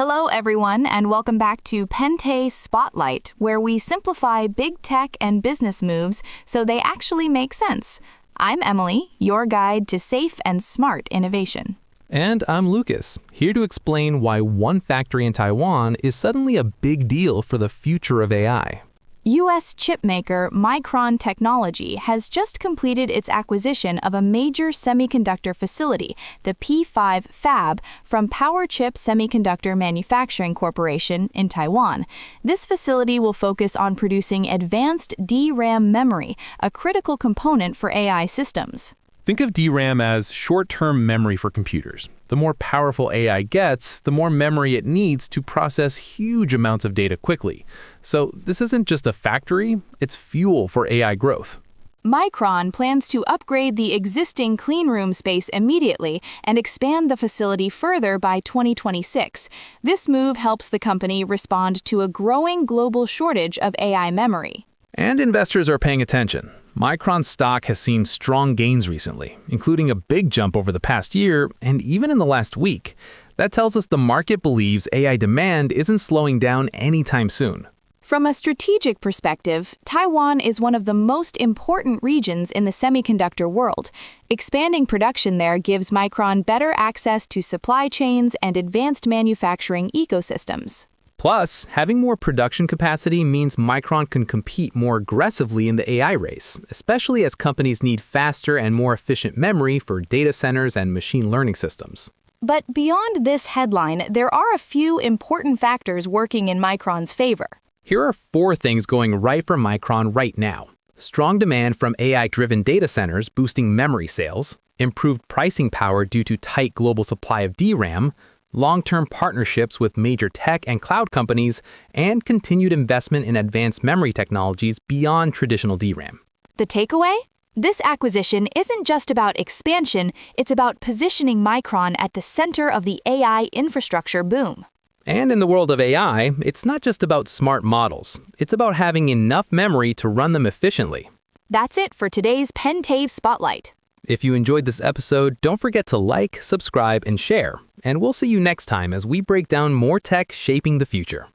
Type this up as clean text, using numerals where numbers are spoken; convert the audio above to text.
Hello, everyone, and welcome back to Pente Spotlight, where we simplify big tech and business moves so they actually make sense. I'm Emily, your guide to safe and smart innovation. And I'm Lucas, here to explain why one factory in Taiwan is suddenly a big deal for the future of AI. U.S. chipmaker Micron Technology has just completed its acquisition of a major semiconductor facility, the P5 Fab, from Powerchip Semiconductor Manufacturing Corporation in Taiwan. This facility will focus on producing advanced DRAM memory, a critical component for AI systems. Think of DRAM as short-term memory for computers. The more powerful AI gets, the more memory it needs to process huge amounts of data quickly. So this isn't just a factory, it's fuel for AI growth. Micron plans to upgrade the existing cleanroom space immediately and expand the facility further by 2026. This move helps the company respond to a growing global shortage of AI memory. And investors are paying attention. Micron's stock has seen strong gains recently, including a big jump over the past year and even in the last week. That tells us the market believes AI demand isn't slowing down anytime soon. From a strategic perspective, Taiwan is one of the most important regions in the semiconductor world. Expanding production there gives Micron better access to supply chains and advanced manufacturing ecosystems. Plus, having more production capacity means Micron can compete more aggressively in the AI race, especially as companies need faster and more efficient memory for data centers and machine learning systems. But beyond this headline, there are a few important factors working in Micron's favor. Here are 4 things going right for Micron right now. Strong demand from AI-driven data centers boosting memory sales, improved pricing power due to tight global supply of DRAM, long-term partnerships with major tech and cloud companies, and continued investment in advanced memory technologies beyond traditional DRAM. The takeaway? This acquisition isn't just about expansion, it's about positioning Micron at the center of the AI infrastructure boom. And in the world of AI, it's not just about smart models. It's about having enough memory to run them efficiently. That's it for today's Pente Spotlight. If you enjoyed this episode, don't forget to like, subscribe, and share. And we'll see you next time as we break down more tech shaping the future.